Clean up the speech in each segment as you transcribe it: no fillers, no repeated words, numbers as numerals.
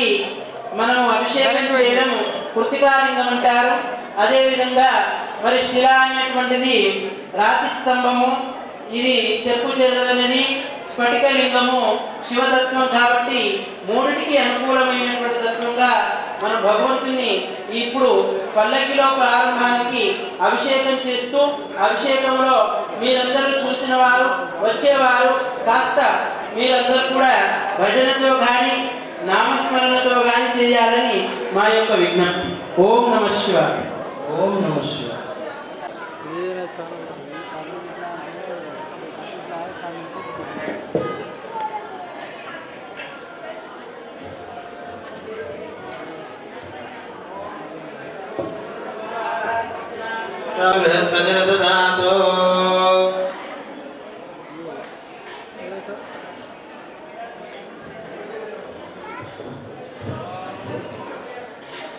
లింగానికి మనము అభిషేకం చేయడం కృతికాలింగం అంటారు. అదేవిధంగా మరి శిల అనేటువంటిది రాతి స్తంభము, ఇది చెప్పు చేదలనేది స్ఫటిక లింగము శివతత్వం కాబట్టి మూడిటికి అనుకూలమైనటువంటి తత్వంగా మన భగవంతుని ఇప్పుడు పల్లకిలో ప్రారంభానికి అభిషేకం చేస్తూ, అభిషేకంలో మీరందరూ చూసిన వారు వచ్చేవారు కాస్త మీరందరూ కూడా భజనతో కానీ నామస్మరణతో కానీ చేయాలని మా యొక్క విజ్ఞప్తి. ఓం నమః శివాయ. ఓం నమః శివాయ. బృహస్పతిర్దదాతు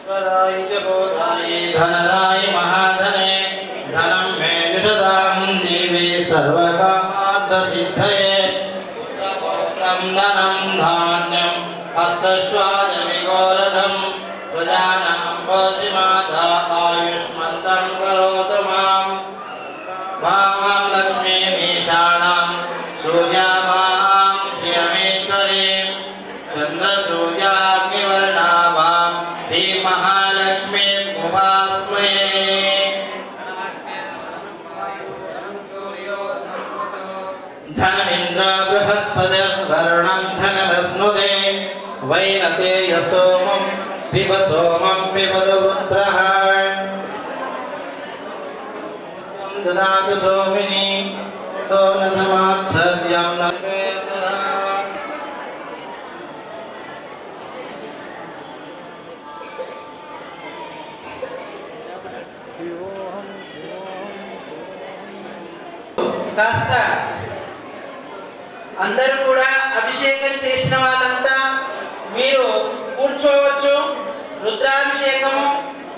స్వదాయ చ బోధాయ ధనదాయ మహాధనే ధనం మే నిషదాం దేవే సర్వకామార్థసిద్ధయే పుత్రపౌత్రం ధనం ధాన్యం హస్తశ్వాజమిగోరథం ప్రజానాం పోషి మాతా ఆయుష్మంతం కరోతు మాం మాం లక్ష్మీమీషాణం సూర్యామాం శ్రియమేశ్వరీం చంద్రసూర్యాగ్నివర్ణాభాం శ్రీమహాలక్ష్మీం ఉపాస్మయే. ధనమింద్ర బృహస్పతిర్వరుణం ధనమస్నుదే వైనతేయ సోమం పిబ సోమం పిబదు పుత్రః దదాతు సోమిని తో న సమాత్సర్యం న కాస్త అందరూ కూడా అభిషేకం చేసిన వాళ్ళంతా మీరు కూర్చోవచ్చు. రుద్రాభిషేకము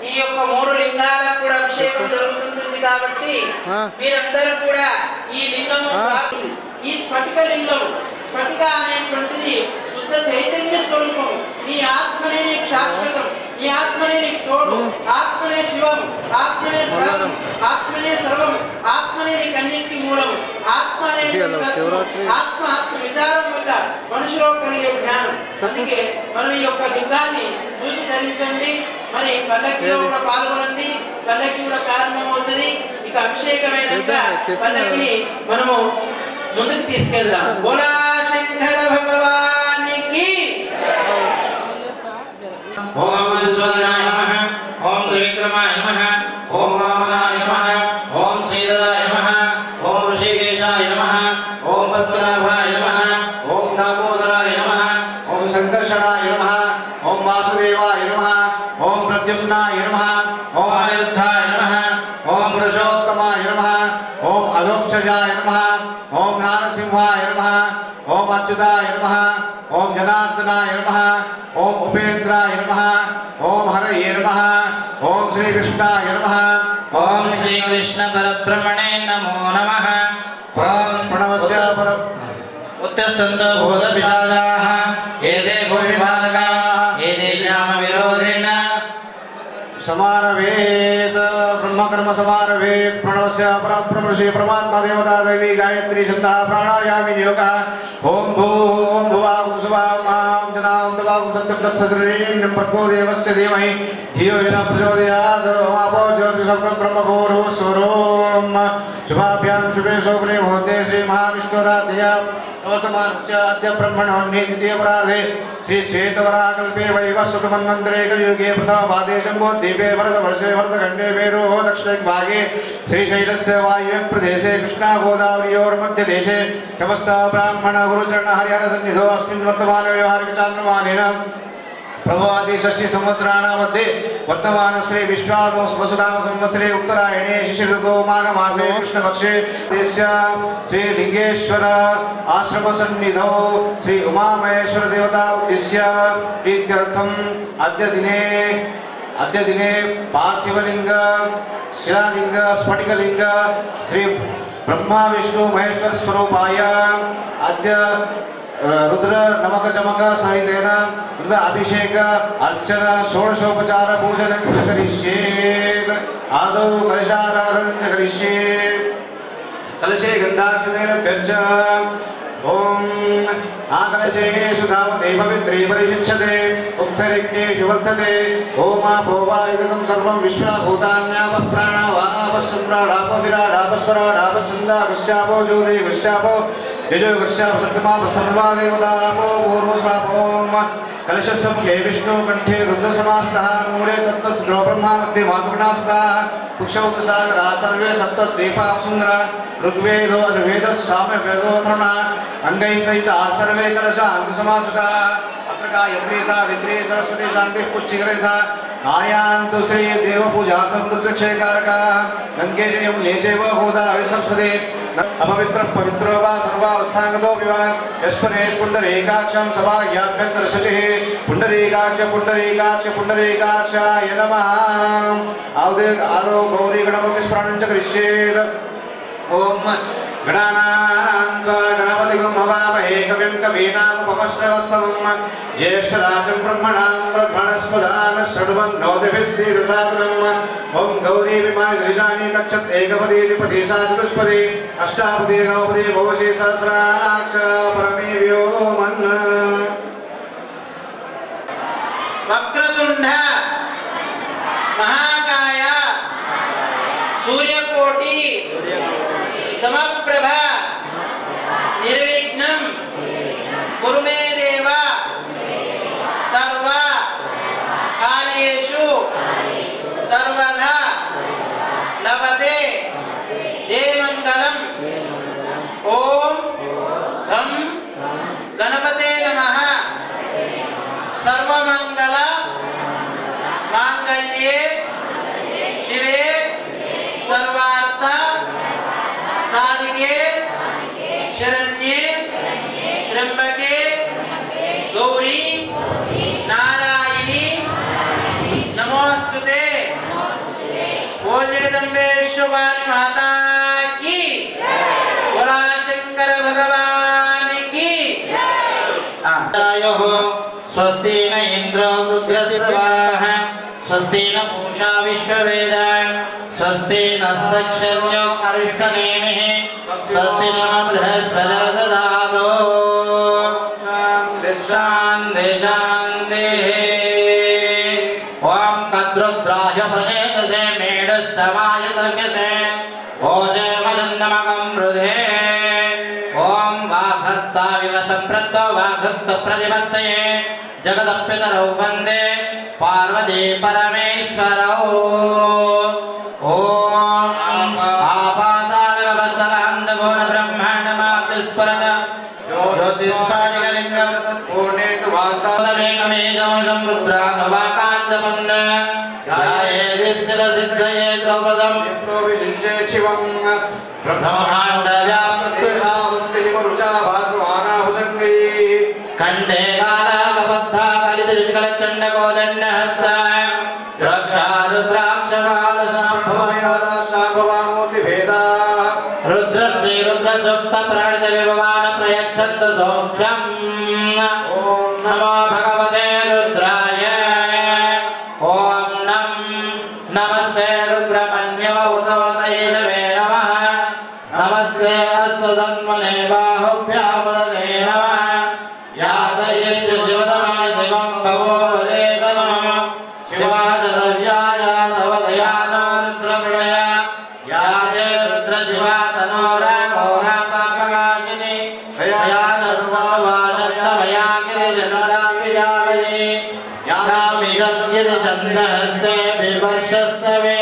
ఈ యొక్క 3 లింగాలకు కూడా అభిషేకం జరుగుతుంటుంది కాబట్టి మీరందరూ కూడా ఈ లింగము ఈ స్ఫటిక లింగము, స్ఫటిక అనేటువంటిది శుద్ధ చైతన్య స్వరూపము. నీ ఆత్మనే నీకు శాశ్వతం, నీ ఆత్మనే నీకు తోడు, ఆత్మనే శివం, ఆత్మనే సర్వం, ఆత్మనే సర్వం, ఆత్మనే నీకు అన్నింటికి మూలము. ఆత్మ ఆత్మ ఆత్మ విచారం వల్ల మనుషులో కలిగే జ్ఞానం. అందుకే మనం ఈ యొక్క లింగాన్ని చూసి ధరించండి. మరి పల్లకిలో కూడా పాల్గొనండి. పల్లకి కూడా ప్రారంభమవుతుంది. ఇక అభిషేకమైనాక పల్లకిని మనము ముందుకు తీసుకెళ్దాం. బోలా శంకర భగవానికి. ఓం మధుసూదనాయ నమః, ఓం త్రివిక్రమాయ నమః, ఓం వామనాయ నమః, ఓం శ్రీధరాయ నమః, ఓం ఋషికేశాయ నమః, ఓం పద్మనాభాయ నమః, ఓం దామోదరాయ నమః, ఓం సంకర్షణాయ నమః, ఓం వాసుదేవాయ నమః, ఓం ప్రద్యుమ్నాయ నమః, ఓం అనిరుద్ధాయ నమః, ఓం పురుషోత్తమాయ నమః, ఓం అధోక్షజాయ నమః, ఓం నారసింహాయ నమః, ఓం అచ్యుతాయ నమః, ఓం జనార్దనాయ నమః, ఓం ఉపేంద్రాయ నమః, ఓం హరయే నమః, ఓం శ్రీకృష్ణాయ నమః, ఓం శ్రీకృష్ణ పరబ్రహ్మణే నమో నమః. ఓం ప్రణవస్య పర ఉత్తస్తంతో భూతపిశాచాః ఏతే భూమిపాలకాః ఏతే జ్ఞాన విరోధేన समारवेद ब्रह्मकर्म समारवेद प्रणवस्य परब्रह्म श्री परमात्मा देवता देवी गायत्री छंदा प्राणायामि योगा ओम भूम भुवा सुवा मां जनाम दवाम सत्यं सदरीं प्रको देवस्य धीमहि धियो यो न प्रचोदयात् ओमापो ज्योतिषं ब्रह्मभूरो स्वरोम शुभाभ्यां शुभे शोभने मुहूर्ते श्री महाविष्णुराध्या वर्तमानस्य अद्य ब्रह्मणोन्ये द्वितीयपराधे श्री श्वेतवराकल्पे वैवस्वतमन्वन्तरे कलियुगे प्रथमपादे शम्भोद्दीपे वरदवर्षे वरदखण्डे मेरोः दक्षिणभागे श्रीशैलस्य वायुव्य प्रदेशे कृष्णा गोदावर्योर्मध्यदेशे समस्त ब्राह्मण गुरुचरण हरिहर सन्निधौ अस्मिन् वर्तमान व्यवहारिकचान्द्रमानेन प्रभवादि षष्ठी संवत्सराणामध्ये वर्तमान श्री विश्वावसुनाम संवत्सरे उत्तरायणे शिशिरऋतौ माघमासे कृष्णपक्षे देश्य श्री लिंगेश्वर आश्रम सन्निधौ श्री उमामहेश्वर देवता उद्दिश्य प्रीत्यर्थम् अद्य दिने पार्थिवलिंग शिलालिंग स्फटिकलिंग श्री ब्रह्मा विष्णु महेश्वर स्वरूपाय अद्य रुद्र नमक चमक सहितेन रुद्र अभिषेक अर्चन षोडशोपचार पूजन करिष्ये आदौ कलशाराधनं करिष्ये कलशे गन्धाक्षतेन गर्ज ओम आकलशे सुधावते पवित्रे परिशिष्यते उक्तरिक्तेषु वर्धते ओमापोवायुधं सर्वं विश्वभूतान्याप प्राणावापस्सम्राडापो विराडापो स्वराडापो छन्दागस्यापो ज्योतिगस्यापो यजोगस्यापो सप्तमापो सर्वा देवतापो पूर्वस्वापोम कलशसम्मुखे विष्णुकण्ठे रुद्रसमास्तः मूले तत्तस्नो ब्रह्मा मध्ये मातुगणास्ताः कुक्षौतसागरा सर्वे सप्तद्वीपा सुन्दरा ऋग्वेदो अथर्वेदः सामवेदो अथर्वणा अंगैः सहिताः सर्वे कलशान्तसमासुताः अत्र गायत्री सावित्री सरस्वती शान्तिः पुष्टिकरिता आयान्तु श्री देवपूजार्थं दुर्दक्षयकारकाः गङ्गे च यमुने चैव गोदावरी सरस्वती अपवित्रः पवित्रो वा सर्वावस्थाङ्गतोऽपि वा यस्परेत् पुण्डरीकाक्षं सभायाभ्यन्तरशुचिः पुण्डरीकाक्ष पुण्डरीकाक्ष पुण्डरीकाक्षाय नमः आदौ गौरी गणपति स्मरणं च करिष्येत् ओम गणानां गणपतिं हवामहे कविं कवीनामुपमश्रवस्तमं ज्येष्ठराजं ब्रह्मणां ब्रह्मणस्पदान षड्वन्नोतिभिः सीदसादनम् ओम गौरी विमाय श्रीजानी तक्षत् एकपदी द्विपदी सा चतुष्पदी अष्टापदी नवपदी भवसि सहस्राक्ष परमे व्योमन् वक्रतुण्ड महाकाय सूर्यकोटि समप्रभा निर्विघ्नं कुरु मे देव सर्वा कार्येषु सर्वदा लभते जयमङ्गलम् ओम गं गणपते नमः सर्वमङ्गल माङ्गल्ये शिवे सर्वार्थ साधिके शरण्ये त्र्यंबके गौरी नारायणी नमोस्तुते बोल जगदम्बेश्वरी माता की बोला शंकर भगवान की स्वस्ति न इंद्रो रुद्रस्रवाः स्वस्ति न पूषा विश्ववेदाः स्वस्ति नस्तक्षर्यो अरिष्टनेमिः स्वस्ति न बृहस्पतिर्दधातु शान्ति शान्तिः ॐ कद्रुद्राय प्रजेतसे मेढस्तवाय तर्क्यसे ओजमजन्नमकं मृधे ॐ वाघर्ताविव सम्पृक्तो वाघर्तप्रतिपत्तये जगदप्यतरौ वन्दे पार्वती परमेश्वरौ ॐ आपातालवर्तलान्दगोन ब्रह्माण्डमाप्तिस्फुरत ज्योतिस्फटिकलिङ्गं पूर्णेतु वान्तालमेकमेकमजं रुद्रानुवाकान्तपुण्ड ध्यायेदित्सिदसिद्धये द्रौपदं विष्णुविषिञ्चे शिवं ब्रह्माण्डव्याप्तिरुचा भासमानाभुजङ्गैः कंठे कालागबद्धा कलिदृष्कलचण्डकोदण्डहस्ता रक्षा रुद्राक्षकालसम्भवयादाशाभवामूर्तिभेदा रुद्रस्य रुद्रसूक्तप्रणितविभवान् प्रयच्छन्तु सौख्यम् ॐ नमो भगवते रुद्राय ॐ नमस्ते रुद्रमन्यवभूतवतये नमः नमस्ते अस्तु तन्मने बाहुभ्यामुदते नमः यादयश्च शिवतमा शिवं भवो वदेत नमः शिवासदव्याय तवदयानो रुद्रमृगय यादे रुद्रशिवा तनोराघोराकाशकाशिनी यासस्वासत्तमया गिरिजनराभियावनि यामिषं गिरिशन्दहस्ते बिभर्षस्तवे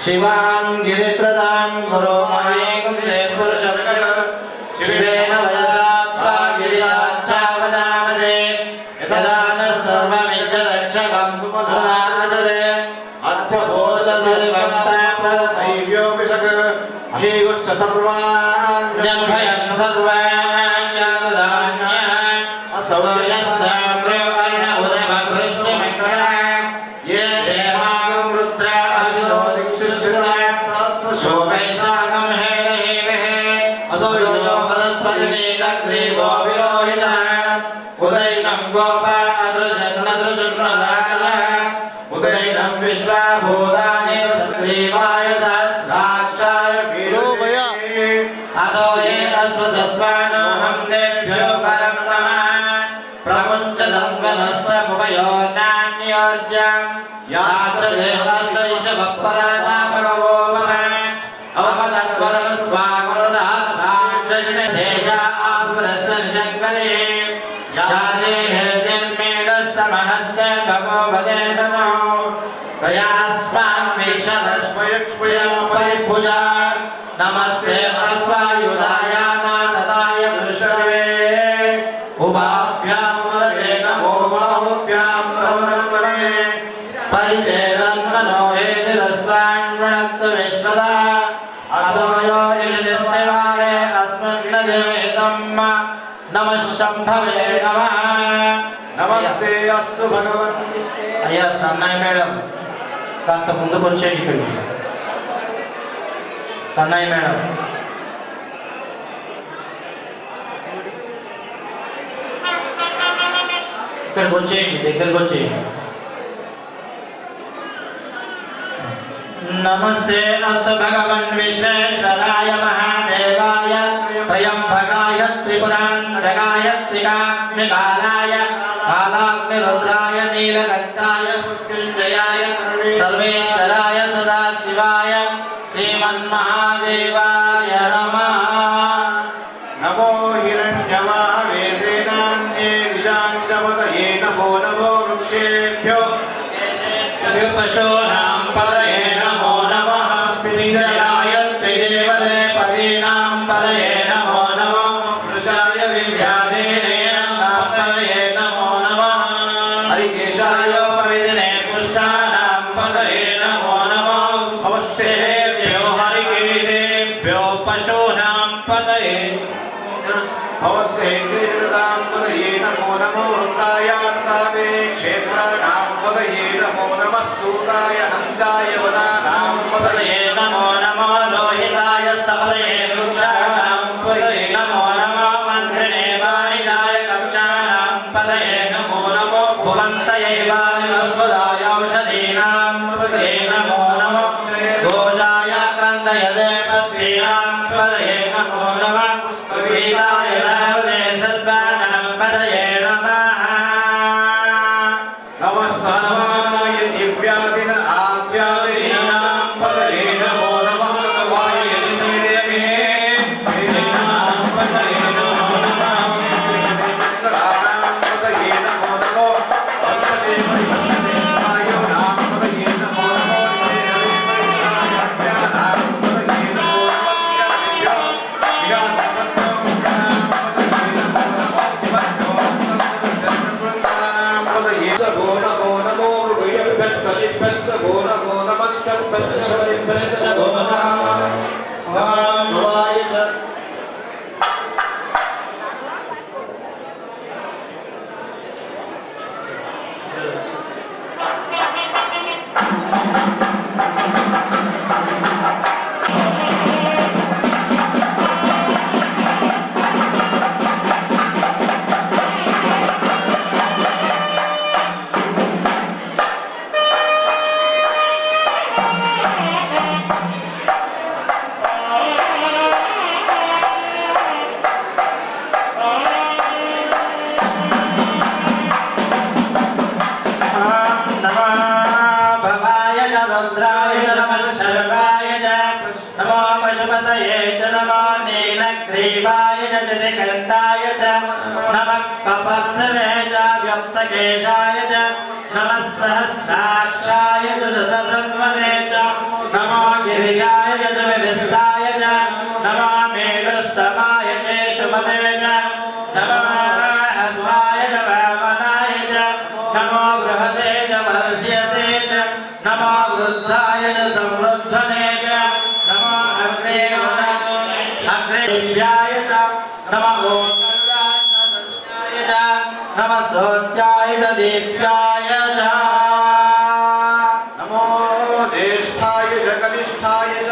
शिवां गिरित्रदां गुरो मायेकं पुरुषं शिवेन वयसा गिरियाच्छावदामदे यदा न सर्वमिच्छदक्षकं सुमधुनादशदे अर्थभोजदलिभक्ता प्रदैव्योऽपिषक् अहीगुश्च सर्वान् जम्भयन् सर्वान् यातधान्यः असौर्यस्ताम्रो अर्ण उदयभृस्य मङ्गलः ये देवागं रुद्रा अभितो दिक्षु श्रुताः शोकैसागं हेडहेमहे असौर्यो भदत्पदिनेकग्रीवो विलोहितः उदैनं गोपा अदृशन्नदृशन्नदाय उदैनं विश्वाभूतानि सत्रीवाय सहस्राक्षाय वीरोभया अतो ये अश्वसत्त्वानो हम्देभ्यो करं नमः प्रमुञ्चदन्वनस्तमुपयोर्नान्योर्जम् याच देवस्तैषभपराधा भगवो मम अवमदत्वरस्वाकुलसहस्राक्षजिनशेषा आपुरस्सनिशङ्करे या देहेर्मेडस्तमहस्ते भगो भदे नमो तयास्मान् वीक्षतस्मयुक्ष्मयं परिभुजा नमस्ते अल्पायुधाय नाथताय दृष्टवे उभाभ्यां वदते नमो बाहुभ्यां तवदन्वने परितेरन्मनो हेतिरस्वान्वणत्वविश्वदा अतो यो यजतिस्तेवारे अस्मन्नदेवेतं नमः शम्भवे नमः नमस्ते अस्तु भगवन् అయ్యా సన్నాయి మేడం కాస్త ముందుకు వచ్చేయండి ఇక్కడికి సన్నాయి మేడం ఇక్కడికి వచ్చేయండి దగ్గరికి వచ్చేయండి नमस्ते अस्तु भगवन् विश्वेश्वराय महादेवाय त्र्यम्बकाय त्रिपुरान्तकाय त्रिकाग्निकालाय कालाग्निरुद्राय नीलकण्ठाय मृत्युञ्जयाय सर्वेश्वराय सदाशिवाय श्रीमन्महादेवाय नमः नमो हिरण्यमावेदेनान्ये दिशाञ्चमतये नमो नमो वृक्षेभ्यो पशूनां पदये नमो नमः स्फटिकाय त्रिदेवते पदीनां पदये नमो नमः वृषाय विद्याधीने पदये नमो नमः हरिकेशायोपविदिने पुष्टानां पदये नमो नमः अवश्येभ्यो हरिकेशेभ्यो पशूनां पदये भवस्येन्द्रियदां पदये नमो नमो रुद्रायान्तावे क्षेत्राणां पदये नमो नमः सूराय हन्ताय वनानां पदये नमो नमो लोहिताय स्तपदये वृक्षाणां पदये नमो नमो मन्त्रिणे वाणिजाय कक्षाणां पदये नमो नमो भुवन्तये वाणिवस्पदाय औषधीनां पदये नमो नमो घोषाय क्रन्दयते पद्मीनां पदये नमो नमः पीताय धावते सत्त्वानां पदये नमः नमः सर्वाय दिव्यादिन आव्यादिनां पदये नमो नमः कृतवाय यशस्विदेवे श्रीनां पदये नमो नमः श्रीनां पदये नमो नमो वायुनां पदये नमो नमो रुद्राय नमः शर्वाय च नमो पशुपतये च नमो नीलग्रीवाय च जटिकण्ठाय च नमः कपद्धरे च व्यक्तकेशाय च नमः सहस्राक्षाय च शतधन्वने च नमो गिरिजाय च विधिष्ठाय च नमो मेढस्तमाय च शुभदे च नमो हस्वाय च वामनाय च नमो बृहदे च वर्ष्यसे च नमो वृद्धाय च समृद्धने च नमो अग्रेभ्याय च नमो गोत्राय च नमः सोत्याय च दीप्याय च नमो ज्येष्ठाय च कनिष्ठाय च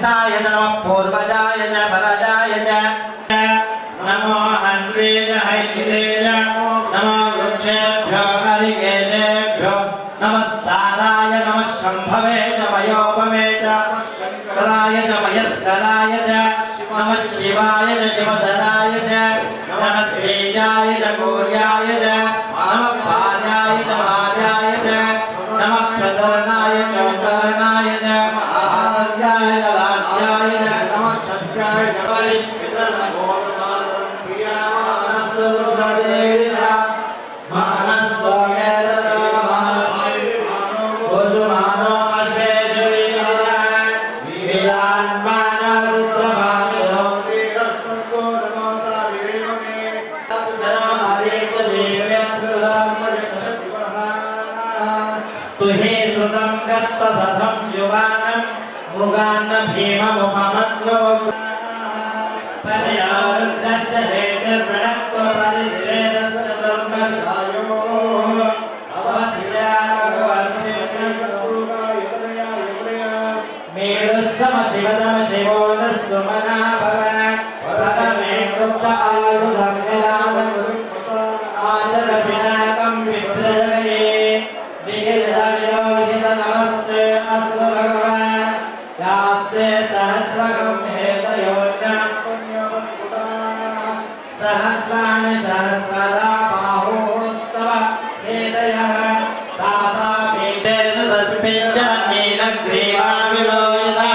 वत्साय नमः पूर्वजाय च परजाय च नमो हन्त्रेय हैलिदेय नमो वृक्षेभ्यो हरिकेशेभ्यो नमस्ताराय नमः शम्भवे च मयोपमे च शङ्कराय च मयस्कराय च नमः शिवाय च शिवधराय च नमः तेजाय च गौर्याय च नमः भार्याय च भार्याय च नमः प्रतरणाय च उत्तरणाय च आदर्याय च लाड्याय च नमः षष्ट्याय च मृगान्न भीममुपमत्वो पर्यारुद्रस्य हेतुर्वृणत्व परिच्छेदस्य धर्मरायो मेढुस्तम शिवतम शिवो न सुमना भवन परमे वृक्ष आयुधं निदानं आचर पिनाकं विप्लवे विगिरद विरोहित नमस्ते अस्तु भगवान् यास्ते सहस्रकं हेतयोन्यं सहस्राणि सहस्रदा बाहोस्तव हेतयः तासामीतेषु सस्मिञ्जनीलग्रीवा विलोहितः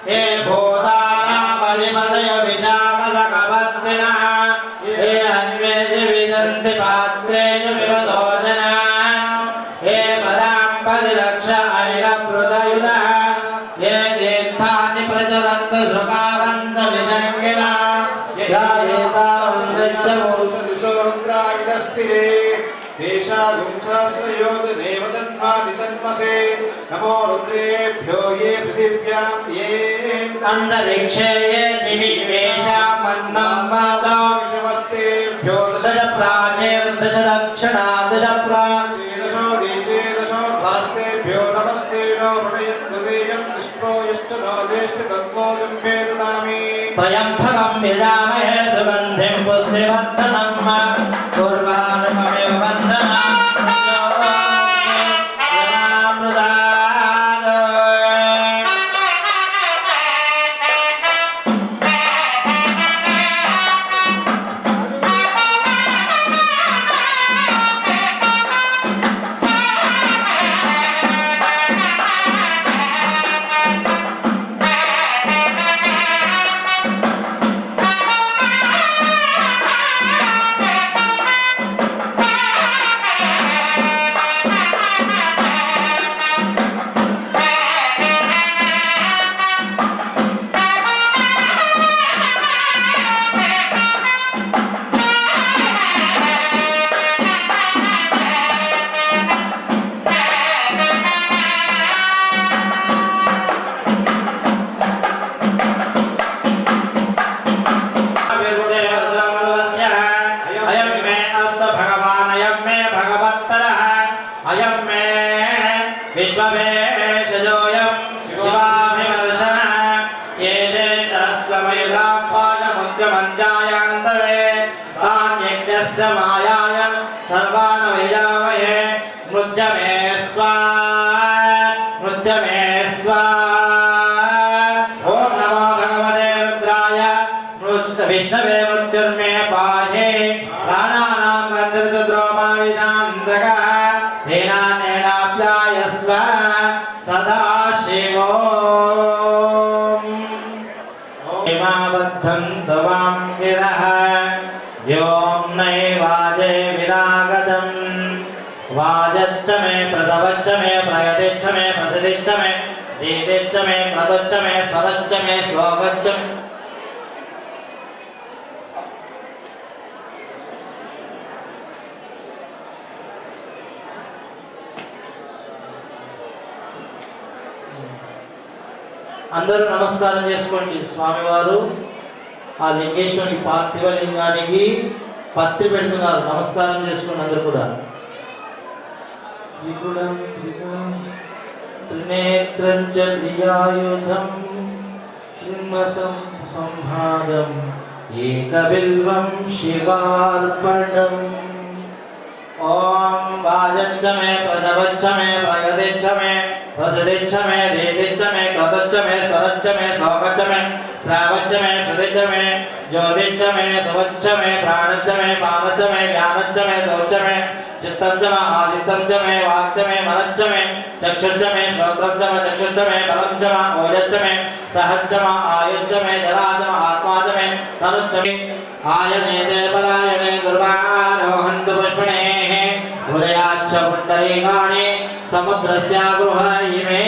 हे भूतानामधिपतय विशाखसकवर्तिनः हे अन्वेषु विदन्ति पात्रेषु विवदोजनः हे पदाम्बतिरक्ष ऐलभृतयुधः ये तीर्थानि प्रचरन्त सुखावन्त विशङ्गिनः या एतावन्दच्च मोक्षदिशो रुद्राविदस्थिरे देशागुं सहस्रयोजनेव तन्मादितन्मसे नमो रुद्रेभ्यो ये पृथिव्यां ये अन्तरिक्षे ये दिवि येषां मन्नं वातो विषमस्तेभ्यो दश प्राचेर्दश दक्षिणादश प्राचेदशो देशे दशो भास्तेभ्यो नमस्ते नो प्रणयद्वदेयं विष्णो यष्टनो ज्येष्ठकर्मोऽयं वेदनामि त्र्यम्बकं यजामहे सुगन्धिं पुष्टिवर्धनं पूर्वार्ममेव वन्दनामि विश्ववेशजोऽयं शिवाभिमर्शनः ये ते सहस्रमयुधां पाशमुद्यमञ्जायान्तरे तान्यज्ञस्य मायाय सर्वान् वैयामहे मृद्यमे स्वाहा ॐ नमो भगवते रुद्राय विष्णवे मृत्युर्मे पाहे प्राणानां रन्ध्रद्रोमा विशान्तकः नेनाप्यायस्व सदा शिवो हिमाबद्धं त्वां गिरः व्योम नैवाजे विरागतम् वाजच्च मे प्रसवच्च मे प्रयतिच्च मे प्रसदिच्च मे दीदिच्च मे क्रतुच्च मे स्वरच्च मे श्लोकच्च అందరూ నమస్కారం చేసుకోండి. స్వామివారు ఆ లింగేశ్వరుని పార్థివ లింగానికి పత్రి పెడుతున్నారు. నమస్కారం చేసుకోండి అందరూ కూడా. త్రిగుణం త్రినేత్రం చ త్రియాయుధం సంహారం ఏకబిల్వం శివార్పణం. ఓం వాజంచ మే ప్రజవచ్చ మే ప్రగతిచ్చ మే ప్రసదిచ్చ మే దీదిచ్చ మే క్రతుచ్చ మే స్వరచ్చ మే శ్లోకచ్చ మే శ్రావచ్చ మే శృతిచ్చ మే జ్యోతిచ్చ మే సువచ్చ మే ప్రాణచ్చ మే పానచ్చ మే వ్యానచ్చ మే దౌచ్చ మే చిత్తం చ మే ఆదిత్యం చ మే వాక్చ మే మనచ్చ మే చక్షుచ్చ మే శ్రోత్రం చ మే చక్షుచ్చ మే బలం చ మే ఓజచ్చ మే సహచ్చ మే ఆయుచ్చ మే జరా చ మే ఆత్మా చ మే తనుచ్చ మే ఆయనే దేవరాయణే దుర్వారోహంతు పుష్పణేః హృదయాచ్చ పుండరీకాణి సముద్రస్య గృహైమే.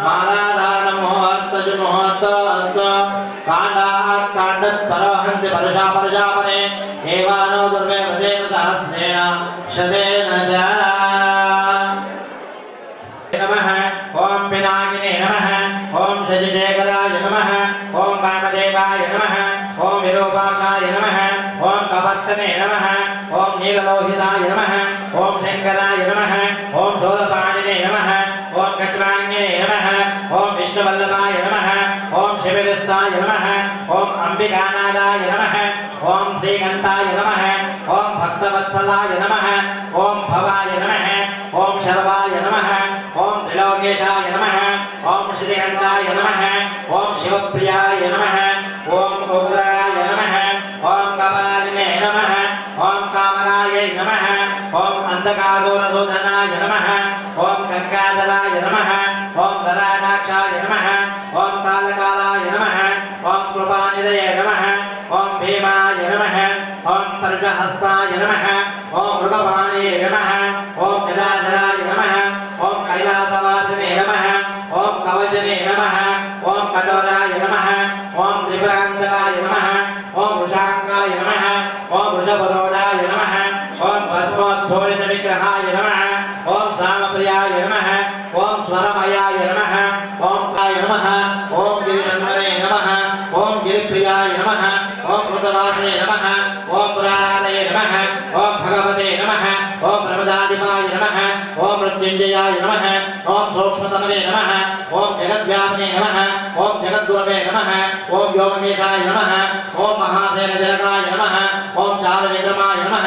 మాలాధారణముహూర్తజు ముహూర్తస్తు కాండాత్ కాండత్ పరోహంతి పరుషా పరుషాపనే ఏవానో దుర్వే వృదేన సహస్రేణ శతేన చ. నమః ఓం పినాకినే నమః ఓం శశిశేఖరాయ నమః ఓం వామదేవాయ నమః ఓం విరూపాక్షాయ నమః ఓం కవర్తనే నమః ఓం నీలలోహితాయ నమః ఓం శంకరాయ నమః ఓం శూలపాణినే నమః ఓం ఖట్వాంగినే నమః ఓం విష్ణువల్లభాయ నమః ఓం శివవిస్తాయ నమః ఓం అంబికానాదాయ నమః ఓం శ్రీకంఠాయ నమః ఓం భక్తవత్సలాయ నమః ఓం భవాయ నమః ఓం శర్వాయ నమః ఓం త్రిలోకేశాయ నమః ఓం శ్రీకంఠాయ నమః ఓం శివప్రియాయ నమః ఓం ఉగ్రాయ నమః ఓం కపాలినే నమః ఓం కామరాయ నమః ఓం అంధకాసురసూదనాయ నమః ఓం గంగాధరాయ నమః ఓం గరాడాక్షాయ నమః ఓం కాలకాలాయ నమః ఓం కృపానిధయే నమః ఓం భీమాయ నమః ఓం పరుషహస్తాయ నమః ఓం మృగపాణయే నమః ఓం జటాధరాయ నమః ఓం కైలాసవాసినే నమః ఓం కవచనే నమః ఓం కఠోరాయ నమః ఓం త్రిపురాంతకాయ నమః ఓం వృషాంగాయ నమః ఓం వృషభరోడాయ నమః ఓం భస్మోద్ధూళిత విగ్రహాయ నమః ఓం సామప్రియాయ నమః ఓం స్వరమయాయ నమః ఓం కాయ నమః ఓం గిరిజన్మనే నమః ఓం గిరిప్రియాయ నమః ఓం కృతవాసే నమః ఓం పురాణాలయ నమః ఓం భగవతే నమః ఓం ప్రమదాధిపాయ నమః ఓం మృత్యుంజయాయ నమః ఓం సూక్ష్మతనవే నమః ఓం జగద్వ్యాపినే నమః ఓం జగద్గురవే నమః ఓం యోగకేశాయ నమః ఓం మహాసేనజనకాయ నమః ఓం చారువిక్రమాయ నమః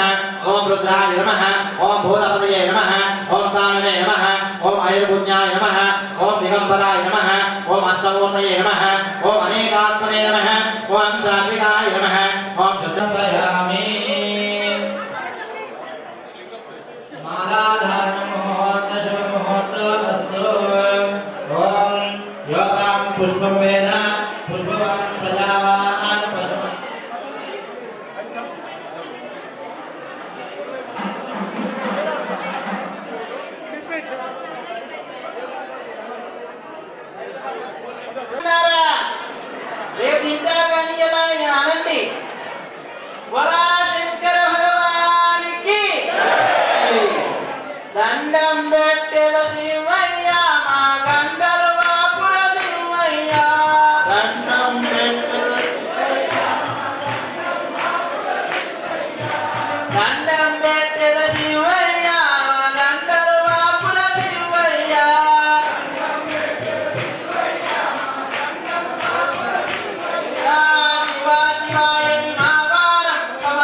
ఓం రుద్రాయ నమః ఓం భూతపదయే నమః ఓం తానవే నమః ఓం ఐర్పుణ్యాయ నమః ఓం దిగంబరాయ నమః ఓం అష్టమూర్తయే నమః ఓం అనేకాత్మనే నమః ఓం సాత్వికాయ నమః ఓం శుద్ధంపయామి. మాలాధారణముహూర్తశుభముహూర్తమస్తు. ఓం యోగాం పుష్పం వేద పుష్పవాన్ ప్రజావాన్ పశు. రేపు తింటారు కానీ ఎలా అనండి. వలా శంకర భగవానికి దండం పెట్టెల శివయ్య మా గండలు వాపుల శివయ్య. దండం పెట్టెల దండం పెట్టెల శివయ్య మా గండలు వాపుల శివయ్య. శివ శివాయని మా వారం తమ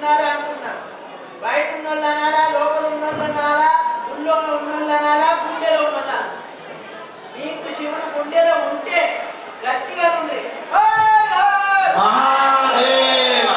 ఉన్నారు అనుకున్నా. బయట ఉన్నోళ్ళు అనాలా, లోపల ఉన్నోళ్ళు అనాలా, గుళ్ళో ఉన్నోళ్ళు అనాలా, గుండెలో ఉన్నోళ్ళ. నీకు శివుడు గుండెలో ఉంటే గట్టిగా ఉండి మహాదేవ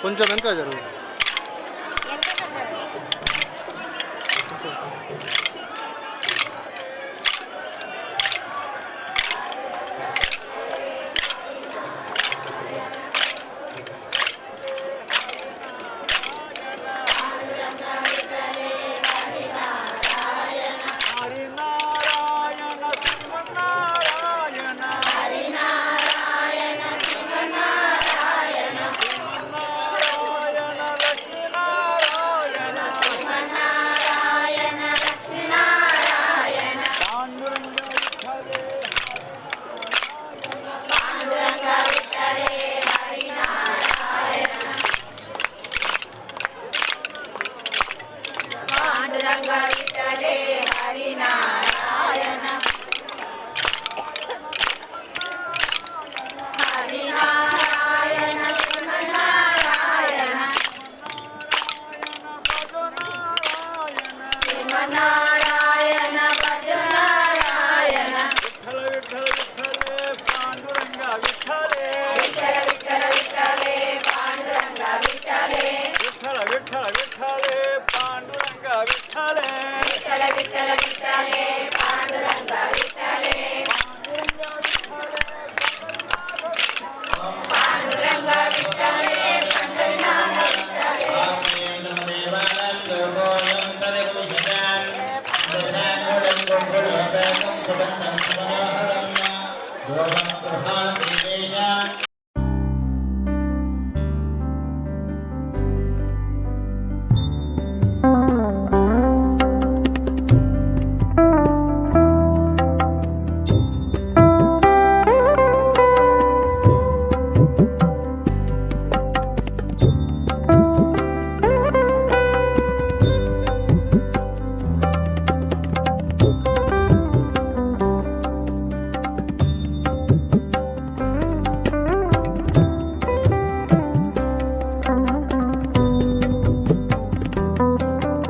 కొంచెం వెనక జరుగు. Ranga